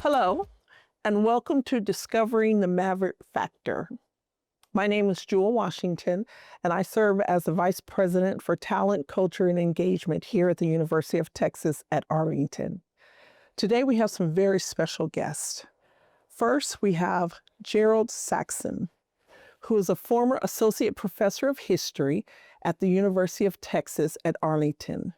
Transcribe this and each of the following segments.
Hello, and welcome to Discovering the Maverick Factor. My name is Jewel Washington, and I serve as the Vice President for Talent, Culture, and Engagement here at the University of Texas at Arlington. Today we have some very special guests. First, we have Gerald Saxon, who is a former Associate Professor of History at the University of Texas at Arlington,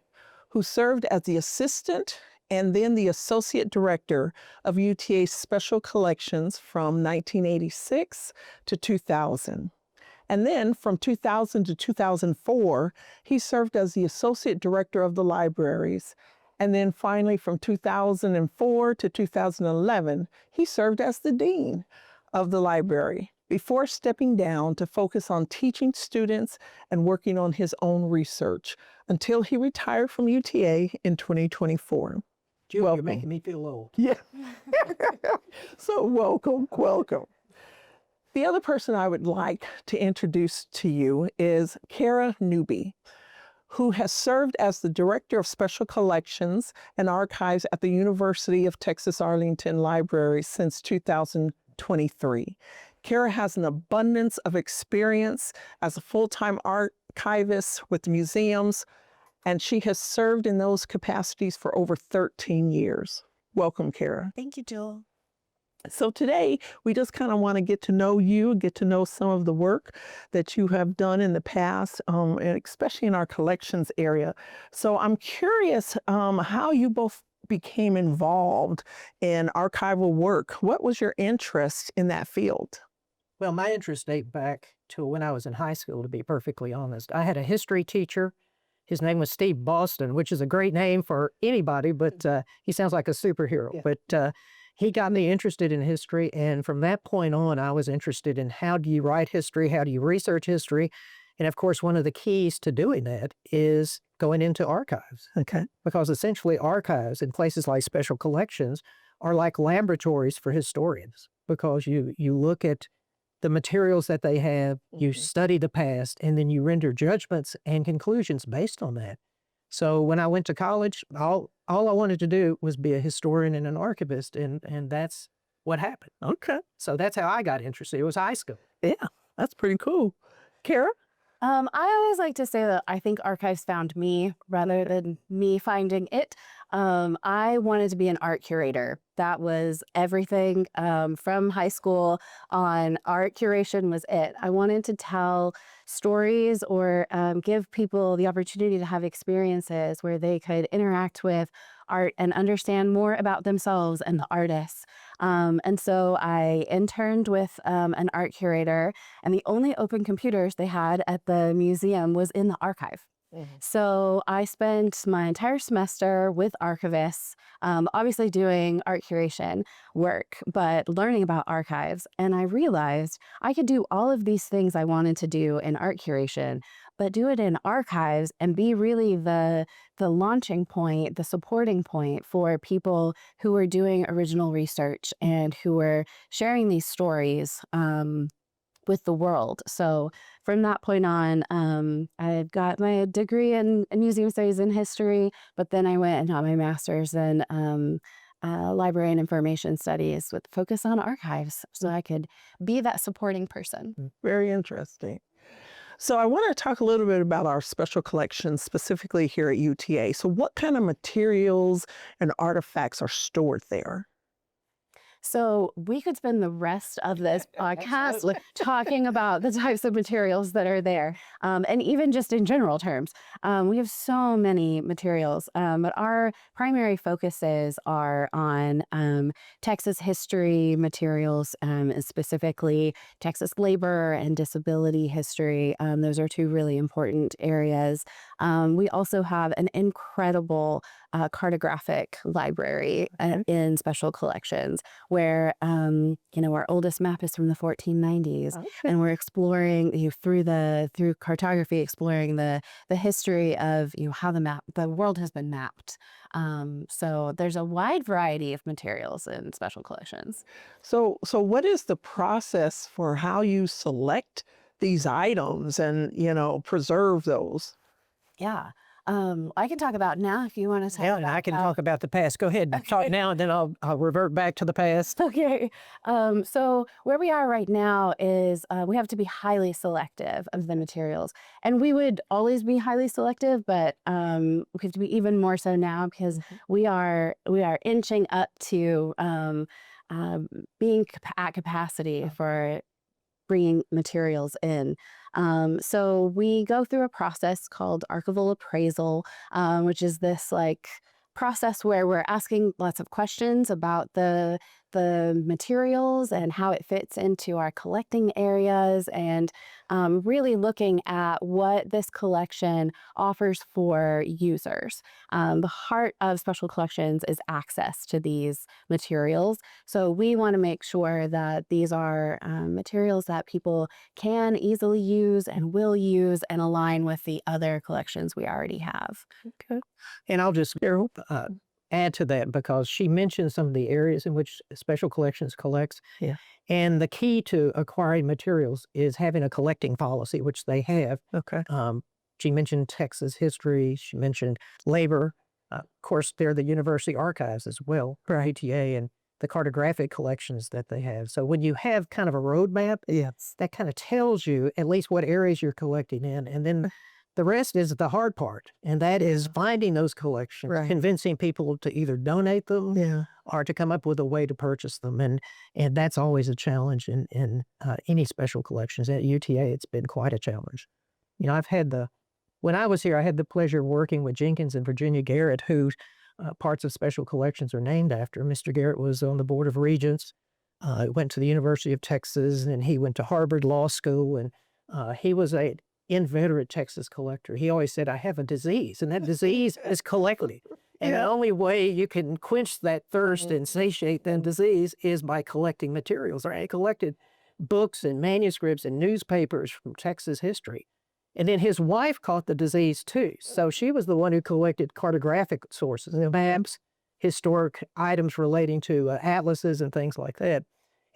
who served as the Assistant and then the Associate Director of UTA's Special Collections from 1986 to 2000. And then from 2000 to 2004, he served as the Associate Director of the Libraries. And then finally, from 2004 to 2011, he served as the Dean of the Library before stepping down to focus on teaching students and working on his own research until he retired from UTA in 2024. You're making me feel old. Yeah. So welcome. The other person I would like to introduce to you is Kera Newby, who has served as the Director of Special Collections and Archives at the University of Texas Arlington Library since 2023. Kera has an abundance of experience as a full-time archivist with museums, and she has served in those capacities for over 13 years. Welcome, Kera. Thank you, Jewel. So today, we just kind of want to get to know you, get to know some of the work that you have done in the past, and especially in our collections area. So I'm curious how you both became involved in archival work. What was your interest in that field? Well, my interests date back to when I was in high school, to be perfectly honest. I had a history teacher. His name was Steve Boston, which is a great name for anybody, but he sounds like a superhero. Yeah. But he got me interested in history, and from that point on, I was interested in how do you write history, how do you research history, and of course, one of the keys to doing that is going into archives. Okay. Because essentially archives in places like special collections are like laboratories for historians, because you look at the materials that they have, you study the past, and then you render judgments and conclusions based on that. So when I went to college, all I wanted to do was be a historian and an archivist, and that's what happened. Okay. So that's how I got interested. It was high school. Yeah, that's pretty cool. Kera? I always like to say that I think archives found me rather than me finding it. I wanted to be an art curator. That was everything from high school on. Art curation was it. I wanted to tell stories or give people the opportunity to have experiences where they could interact with art and understand more about themselves and the artists. And so I interned with an art curator, and the only open computers they had at the museum was in the archive. So I spent my entire semester with archivists, obviously doing art curation work, but learning about archives. And I realized I could do all of these things I wanted to do in art curation, but do it in archives and be really the launching point, the supporting point for people who were doing original research and who were sharing these stories with the world. So from that point on, I got my degree in museum studies and history, but then I went and got my master's in library and information studies with focus on archives, so I could be that supporting person. Very interesting. So I want to talk a little bit about our special collections, specifically here at UTA. So what kind of materials and artifacts are stored there? So we could spend the rest of this podcast talking about the types of materials that are there, and even just in general terms. We have so many materials, but our primary focuses are on Texas history materials, specifically Texas labor and disability history. Those are two really important areas. We also have an incredible cartographic library in special collections, where our oldest map is from the 1490s, and we're exploring through cartography, exploring the history of how the world has been mapped. So there's a wide variety of materials in special collections. So what is the process for how you select these items and preserve those? Yeah. I can talk about now if you want to talk Yeah, and about I can how- talk about the past. Go ahead and talk now, and then I'll revert back to the past. Okay. So where we are right now is we have to be highly selective of the materials, and we would always be highly selective, but we have to be even more so now because we are inching up to being at capacity for bringing materials in. So we go through a process called archival appraisal, which is this like process where we're asking lots of questions about the materials and how it fits into our collecting areas, and really looking at what this collection offers for users. The heart of special collections is access to these materials. So we want to make sure that these are materials that people can easily use and will use and align with the other collections we already have. Okay. And I'll just add to that because she mentioned some of the areas in which Special Collections collects. Yeah. And the key to acquiring materials is having a collecting policy, which they have. Okay. She mentioned Texas history. She mentioned labor. Of course, they're the university archives as well, UTA, and the cartographic collections that they have. So when you have kind of a roadmap, Yes. that kind of tells you at least what areas you're collecting in. And then the rest is the hard part, and that is finding those collections, Right. convincing people to either donate them Yeah. or to come up with a way to purchase them. And that's always a challenge in any special collections. At UTA, it's been quite a challenge. You know, when I was here, I had the pleasure of working with Jenkins and Virginia Garrett, who parts of special collections are named after. Mr. Garrett was on the Board of Regents, went to the University of Texas, and he went to Harvard Law School, and he was a inveterate Texas collector. He always said, I have a disease, and that disease is collecting. And the only way you can quench that thirst and satiate that disease is by collecting materials. Right? He collected books and manuscripts and newspapers from Texas history. And then his wife caught the disease too. So she was the one who collected cartographic sources, maps, historic items relating to atlases and things like that.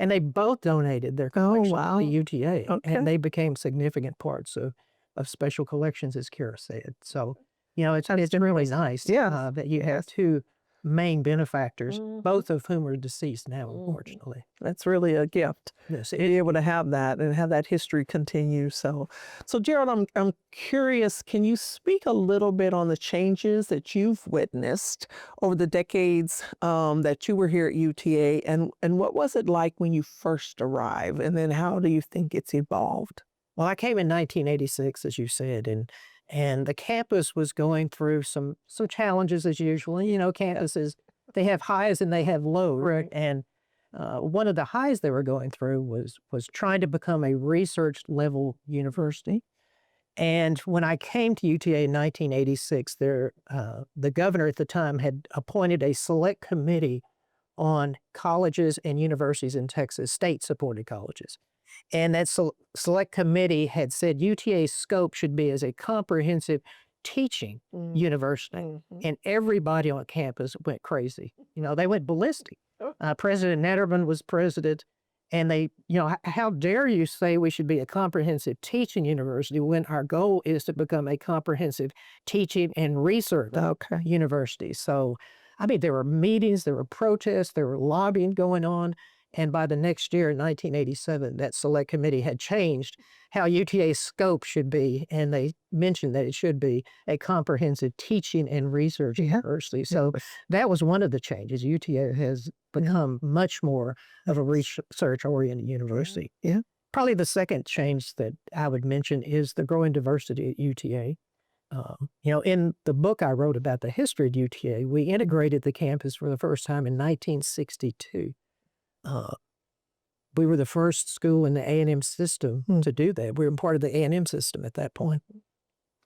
And they both donated their collections to UTA, and they became significant parts of special collections, as Kera said. So, you know, it's really nice that you have two main benefactors, both of whom are deceased now, unfortunately. That's really a gift. Yes, To be able to have that and have that history continue. So Gerald, I'm curious, can you speak a little bit on the changes that you've witnessed over the decades that you were here at UTA, and what was it like when you first arrived, and then how do you think it's evolved? Well, I came in 1986, as you said, and the campus was going through some challenges as usual. You know, campuses, they have highs and they have lows. Right. And one of the highs they were going through was trying to become a research level university. And when I came to UTA in 1986, the governor at the time had appointed a select committee on colleges and universities in Texas, state-supported colleges. And that select committee had said UTA's scope should be as a comprehensive teaching university. And everybody on campus went crazy. You know, they went ballistic. President Netterman was president. And they, you know, how dare you say we should be a comprehensive teaching university when our goal is to become a comprehensive teaching and research university. So, I mean, there were meetings, there were protests, there were lobbying going on. And by the next year, in 1987, that select committee had changed how UTA's scope should be. And they mentioned that it should be a comprehensive teaching and research university. So that was one of the changes. UTA has become much more of a research-oriented university. Yeah. Probably the second change that I would mention is the growing diversity at UTA. You know, in the book I wrote about the history of UTA, we integrated the campus for the first time in 1962. We were the first school in the A&M system to do that. We were part of the A&M system at that point.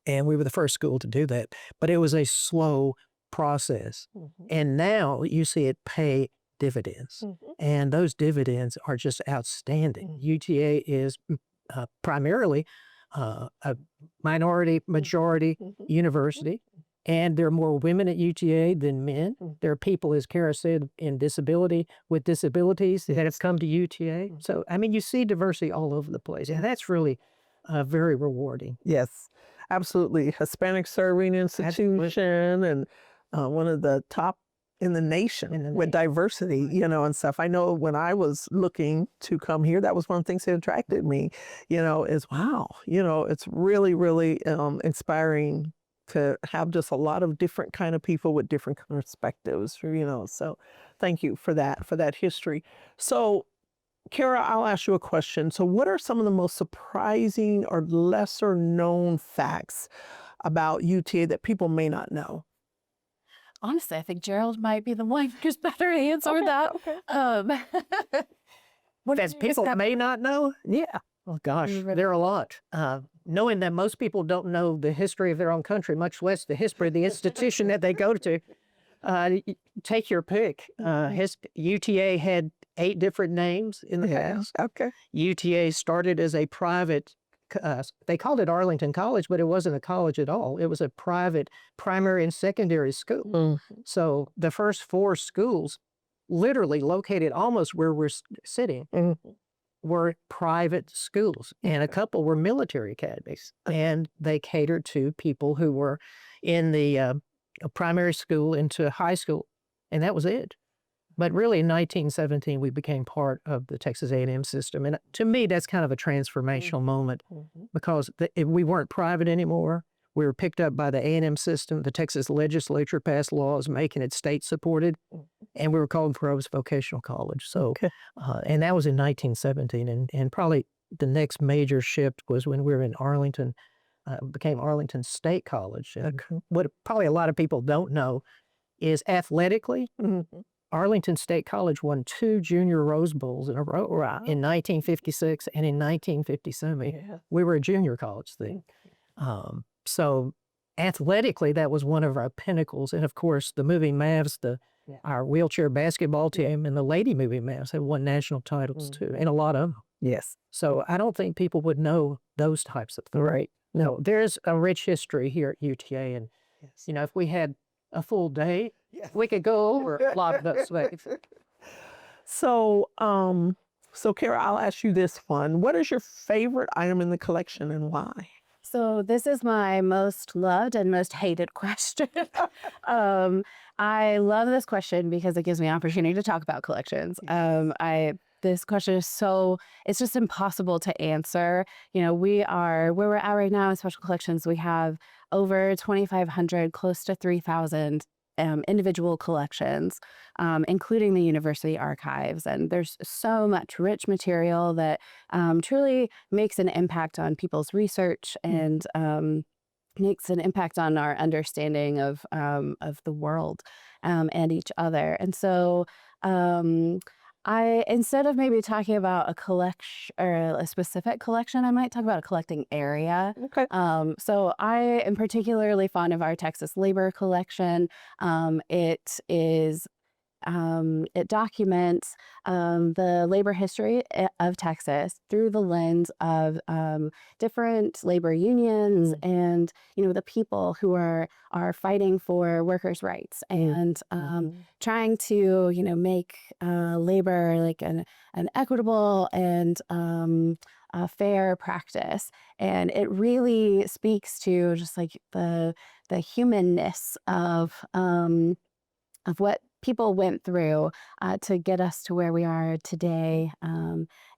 And we were the first school to do that. But it was a slow process. And now you see it pay dividends. And those dividends are just outstanding. UTA is primarily a minority, majority university. And there are more women at UTA than men. There are people, as Kera said, with disabilities that have come to UTA. So, I mean, you see diversity all over the place. And that's really very rewarding. Yes. Absolutely. Hispanic serving institution and one of the top in the nation with diversity, you know, and stuff. I know when I was looking to come here, that was one of the things that attracted me, you know, is wow, you know, it's really, really inspiring to have just a lot of different kind of people with different perspectives, you know. So thank you for that history. So Kara, I'll ask you a question. So what are some of the most surprising or lesser known facts about UTA that people may not know? Honestly, I think Gerald might be the one who's better to answer that. What What that people may not know? Yeah. Oh, gosh, there are a lot. Knowing that most people don't know the history of their own country, much less the history of the institution that they go to. Take your pick. UTA had 8 different names in the past. Okay. UTA started as a private, they called it Arlington College, but it wasn't a college at all. It was a private primary and secondary school. So the first 4 schools, literally located almost where we're sitting, were private schools, and a couple were military academies, and they catered to people who were in the primary school into high school, and that was it. But really, in 1917, we became part of the Texas A&M system, and to me, that's kind of a transformational moment because we weren't private anymore. We were picked up by the A&M system. The Texas legislature passed laws making it state-supported, and we were called Groves Vocational College. So, and that was in 1917, and probably the next major shift was when we were in Arlington, became Arlington State College. And what probably a lot of people don't know is athletically, Arlington State College won 2 junior Rose Bowls in a row in 1956 and in 1957. We were a junior college then. So athletically, that was one of our pinnacles. And of course, the moving Mavs, our wheelchair basketball team and the lady moving Mavs have won national titles too, and a lot of them. Yes. So I don't think people would know those types of things. Right. No, there's a rich history here at UTA. And, you know, if we had a full day, we could go over a lot of those things. So, so Kara, I'll ask you this one. What is your favorite item in the collection and why? So this is my most loved and most hated question. I love this question because it gives me an opportunity to talk about collections. This question is it's just impossible to answer. You know, where we're at right now in special collections, we have over 2,500, close to 3,000 individual collections, including the university archives. And there's so much rich material that truly makes an impact on people's research and makes an impact on our understanding of the world and each other. And so instead of maybe talking about a collection or a specific collection, I might talk about a collecting area. Okay. So I am particularly fond of our Texas labor collection. It documents the labor history of Texas through the lens of different labor unions and, you know, the people who are fighting for workers' rights and trying to, you know, make labor like an equitable and a fair practice. And it really speaks to just like the humanness of what people went through to get us to where we are today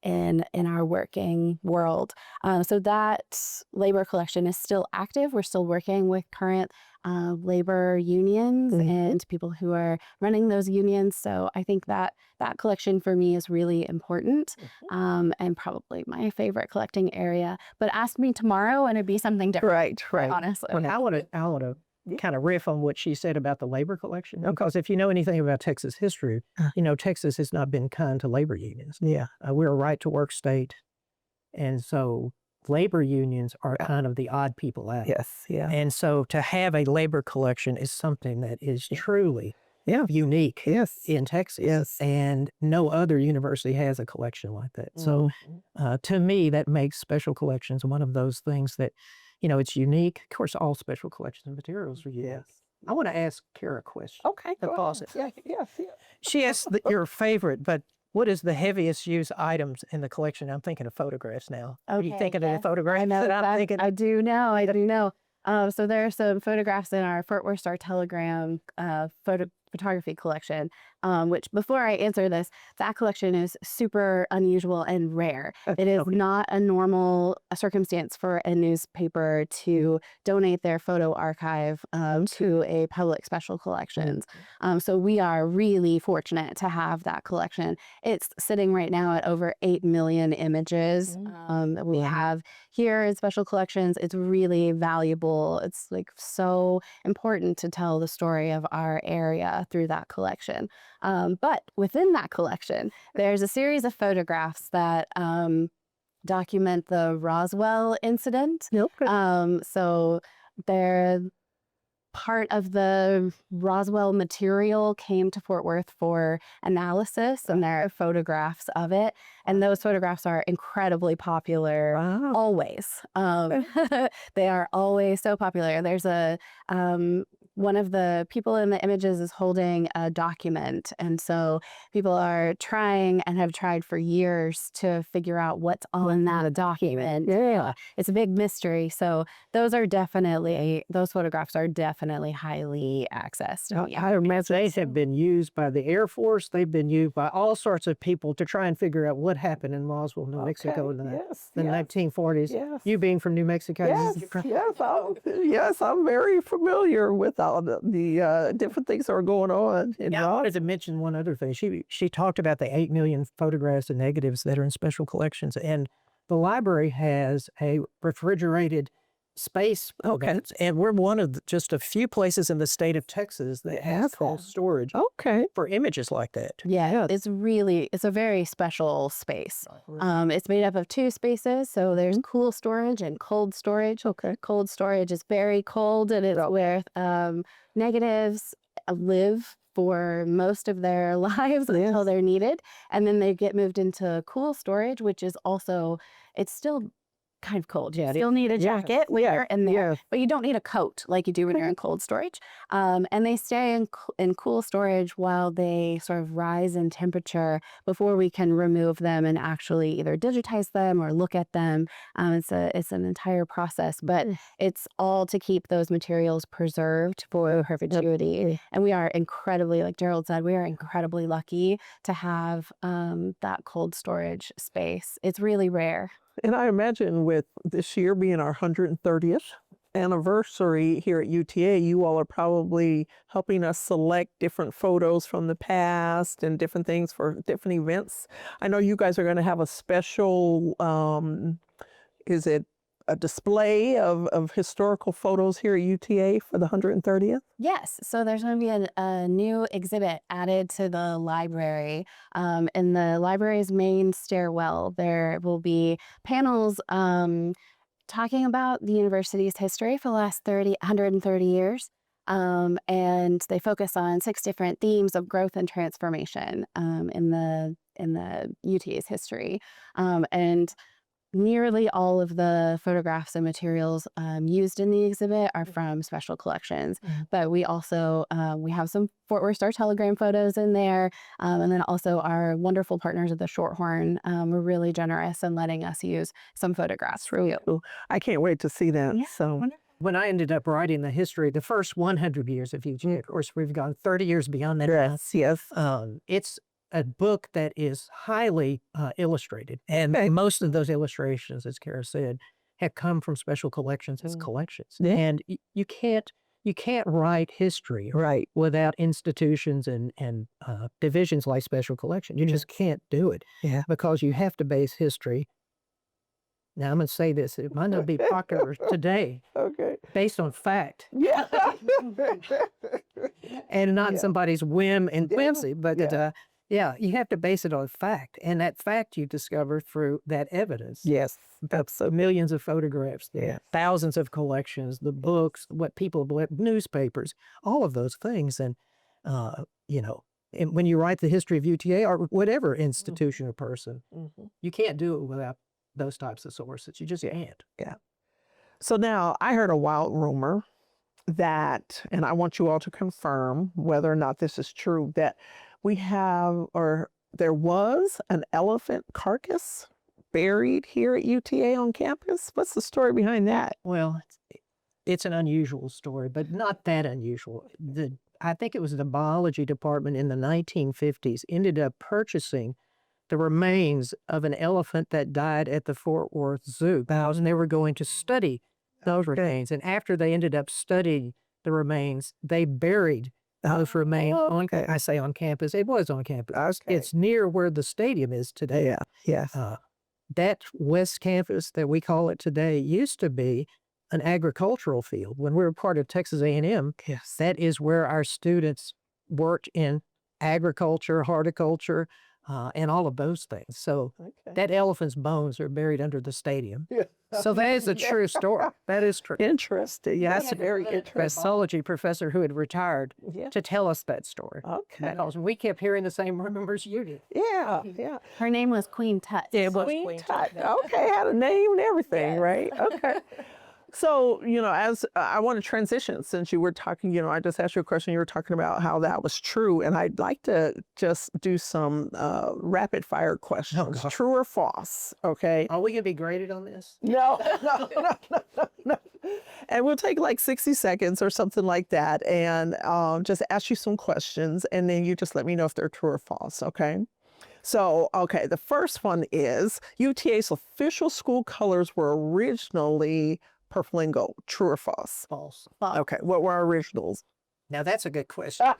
in our working world. So that labor collection is still active. We're still working with current labor unions and people who are running those unions. So I think that collection for me is really important and probably my favorite collecting area. But ask me tomorrow and it'd be something different. Right. Honestly. Well, I want to kind of riff on what she said about the labor collection, because if you know anything about Texas history, you know, Texas has not been kind to labor unions. We're a right-to-work state, and so labor unions are kind of the odd people out. And so to have a labor collection is something that is truly unique in Texas. And no other university has a collection like that. So to me, that makes special collections one of those things that, you know, it's unique. Of course, all special collections and materials are unique. I want to ask Kara a question. Okay. She asked your favorite, but what is the heaviest used items in the collection? I'm thinking of photographs now. Are you thinking of the photographs that I'm thinking? I do know. So there are some photographs in our Fort Worth Star Telegram photography collection, which before I answer this, that collection is super unusual and rare. It is not a normal circumstance for a newspaper to donate their photo archive to a public special collections. So we are really fortunate to have that collection. It's sitting right now at over 8 million images that we have here in special collections. It's really valuable. It's like so important to tell the story of our area through that collection. But within that collection, there's a series of photographs that document the Roswell incident. So they're part of the Roswell material came to Fort Worth for analysis, and there are photographs of it. And those photographs are incredibly popular always. They are always so popular. There's a one of the people in the images is holding a document. And so people are trying and have tried for years to figure out what's on that document. It's a big mystery. So those photographs are definitely highly accessed. I imagine they have been used by the Air Force. They've been used by all sorts of people to try and figure out what happened in Roswell, New Mexico in the 1940s. You being from New Mexico. Yes, I'm very familiar with all the different things that are going on. I wanted to mention one other thing. She talked about the 8 million photographs and negatives that are in special collections, and the library has a refrigerated space. And we're one of just a few places in the state of Texas that has cold storage for images like that. It's a very special space. It's made up of 2 spaces. So there's cool storage and cold storage. Cold storage is very cold, and it's where negatives live for most of their lives until they're needed. And then they get moved into cool storage, which is also, it's still kind of cold. You still need a jacket when you're in there, but you don't need a coat like you do when you're in cold storage. And they stay in cool storage while they sort of rise in temperature before we can remove them and actually either digitize them or look at them. It's an entire process, but it's all to keep those materials preserved for perpetuity. And we are incredibly, like Gerald said, we are incredibly lucky to have that cold storage space. It's really rare. And I imagine with this year being our 130th anniversary here at UTA, you all are probably helping us select different photos from the past and different things for different events. I know you guys are going to have a special, is it a display of historical photos here at UTA for the 130th? Yes. So there's going to be a new exhibit added to the library. In the library's main stairwell, there will be panels talking about the university's history for the last 130 years. And they focus on 6 different themes of growth and transformation in the UTA's history. And nearly all of the photographs and materials used in the exhibit are from special collections, but we also we have some Fort Worth Star Telegram photos in there, and then also our wonderful partners at the Shorthorn were really generous in letting us use some photographs for you. I can't wait to see that. When I ended up writing the history, the first 100 years of UTA, of course, we've gone 30 years beyond that. It's a book that is highly illustrated, and most of those illustrations, as Kara said, have come from special collections as collections. And you can't write history without institutions and divisions like special collections. You just can't do it because you have to base history. Now, I'm going to say this. It might not be popular today. Based on fact. And not somebody's whim and whimsy, but you have to base it on fact. And that fact you discover through that evidence. That's millions of photographs, thousands of collections, the books, what people believe, newspapers, all of those things. And, and when you write the history of UTA or whatever institution or person, you can't do it without those types of sources. You just can't. So now I heard a wild rumor that, and I want you all to confirm whether or not this is true, that we have, or there was an elephant carcass buried here at UTA on campus. What's the story behind that? Well, It's an unusual story, but not that unusual. I think it was the biology department in the 1950s ended up purchasing the remains of an elephant that died at the Fort Worth Zoo. And they were going to study those remains. And after they ended up studying the remains, they buried those remains on, I say on campus. It was on campus. It's near where the stadium is today. Yeah. Yes. That West Campus that we call it today used to be an agricultural field. When we were part of Texas A&M, Yes. that is where our students worked in agriculture, horticulture, and all of those things. So that elephant's bones are buried under the stadium. Yeah. So that is a true story. That is true. Interesting. Yeah, that's very interesting. Zoology professor who had retired Yeah. to tell us that story. Okay. Because we kept hearing the same rumors you did. Yeah. Yeah. Her name was Queen Tut. Yeah, it was Queen Tut. Okay, had a name and everything, right? Okay. So, as I want to transition, since you were talking, I just asked you a question. You were talking about how that was true. And I'd like to just do some rapid fire questions. God. True or false? Okay. Are we going to be graded on this? No. And we'll take like 60 seconds or something like that and just ask you some questions. And then you just let me know if they're true or false. Okay. So, the first one is UTA's official school colors were originally purple and gold. True or false? False. Okay, what were our originals? Now that's a good question.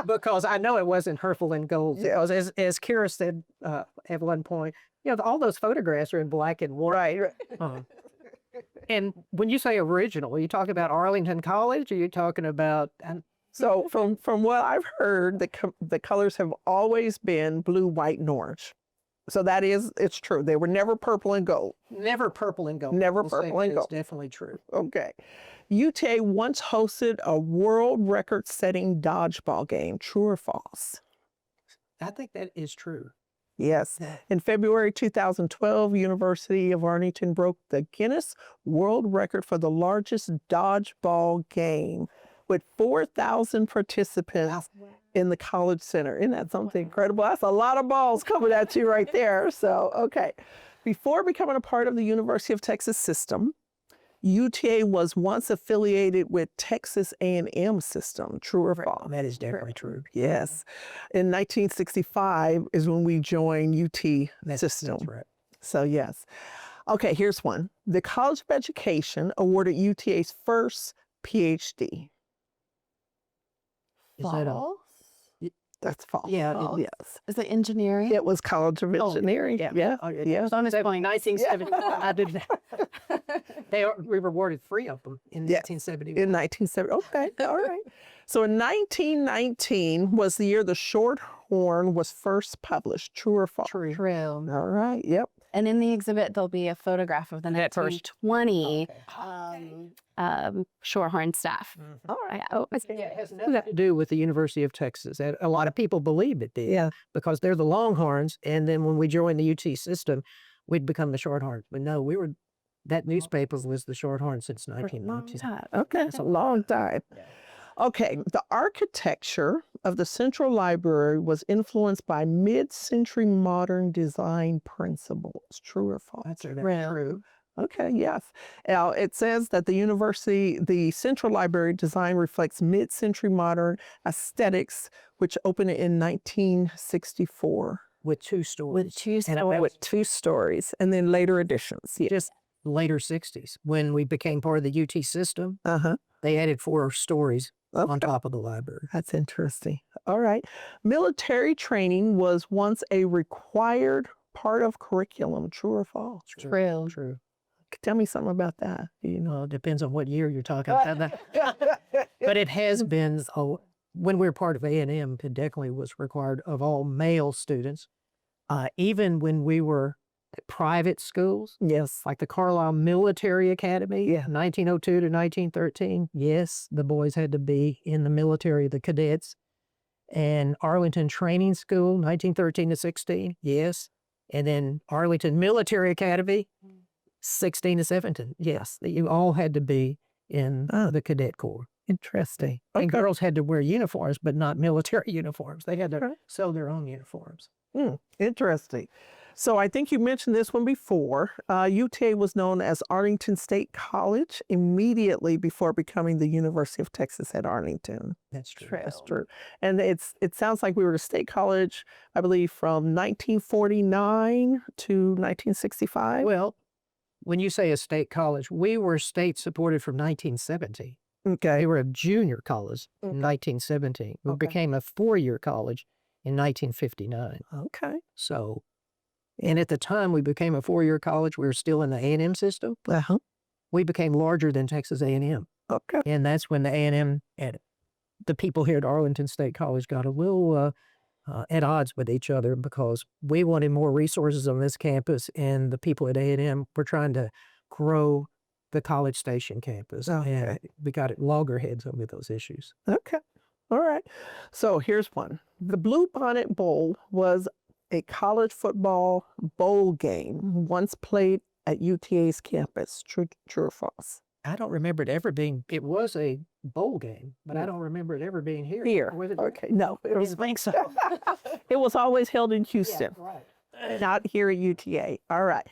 Because I know it wasn't purple and gold. Yeah. Because as Kera said at one point, all those photographs are in black and white. Right. And when you say original, are you talking about Arlington College? Or are you talking about... So from what I've heard, the colors have always been blue, white, and orange. So it's true. They were never purple and gold. Never purple and gold. Never We'll say purple and it's gold. definitely true. Okay. UTA once hosted a world record-setting dodgeball game. True or false? I think that is true. Yes. In February 2012, University of Arlington broke the Guinness World Record for the largest dodgeball game with 4,000 participants in the College Center. Isn't that something incredible? That's a lot of balls coming at you right there. So, okay. Before becoming a part of the University of Texas system, UTA was once affiliated with Texas A&M system. True or false? That is definitely true. Yes. In 1965 is when we joined UT system. That's right. So, yes. Okay, here's one. The College of Education awarded UTA's first PhD. Is that False? That's false. Yeah, False. Yes. Is it engineering? It was College of Engineering. Yeah. Yeah. Bonus point. 1970. I did that. We rewarded 3 of them in 1970. In 1970. Okay. All right. So in 1919 was the year the Shorthorn was first published. True or false? True. True. All right. Yep. And in the exhibit, there'll be a photograph of the That first. 1920 Shorthorn staff. All right. It has nothing to do with the University of Texas. And a lot of people believed it did. Yeah. Because they're the Longhorns. And then when we joined the UT system, we'd become the Shorthorns. But no, that newspaper was the Shorthorn since 1919. Okay. That's a long time. Yeah. Okay. The architecture of the Central Library was influenced by mid-century modern design principles. True or false? That's Real. true. Okay, yes. Now, it says that the Central Library design reflects mid-century modern aesthetics, which opened in 1964. With 2 stories. With 2 And stories. With 2 stories, and then later additions. Yeah. Just later 60s. When we became part of the UT system, Uh-huh. they added 4 stories Okay. on top of the library. That's interesting. All right. Military training was once a required part of curriculum. True or false? True. True. Tell me something about that. Well, it depends on what year you're talking about. But it has been, when we were part of A&M, it definitely was required of all male students. Even when we were at private schools, Yes. like the Carlisle Military Academy, Yeah. 1902 to 1913, yes, the boys had to be in the military, the cadets. And Arlington Training School, 1913 to 16, yes. And then Arlington Military Academy, 16 to 17, yes. You all had to be in the cadet corps. Interesting. And girls had to wear uniforms, but not military uniforms. They had to Okay. sew their own uniforms. Interesting. So I think you mentioned this one before. UTA was known as Arlington State College immediately before becoming the University of Texas at Arlington. That's true. That's true. And it sounds like we were a state college, I believe, from 1949 to 1965. Well, when you say a state college, we were state supported from 1970. Okay. We were a junior college in 1917. We Okay. became a four-year college in 1959. Okay. So, and at the time we became a four-year college, we were still in the A&M system. Uh-huh. We became larger than Texas A&M. Okay. And that's when the A&M and the people here at Arlington State College got a little at odds with each other because we wanted more resources on this campus, and the people at A&M were trying to grow the College Station campus. Okay. And we got at loggerheads over those issues. Okay. All right. So here's one. The Blue Bonnet Bowl was a college football bowl game once played at UTA's campus. True or false? I don't remember it ever being, it was a bowl game, but I don't remember it ever being here. Here. Was it? Okay. No. It I was, think so. it was always held in Houston, right. not here at UTA. All right.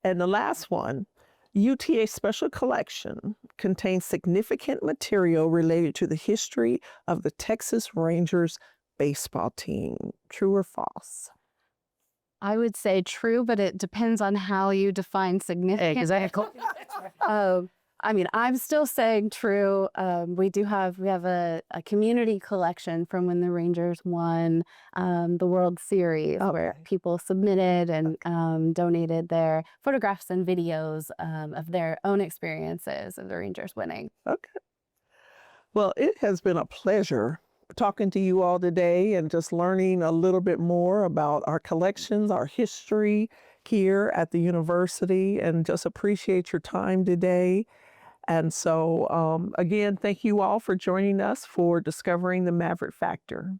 And the last one, UTA Special Collection contains significant material related to the history of the Texas Rangers baseball team. True or false? I would say true, but it depends on how you define significant. Exactly. I mean, I'm still saying true. We have a community collection from when the Rangers won the World Series, where people submitted and donated their photographs and videos of their own experiences of the Rangers winning. Okay. Well, it has been a pleasure talking to you all today and just learning a little bit more about our collections, our history here at the university, and just appreciate your time today. And so, again, thank you all for joining us for discovering the Maverick Factor.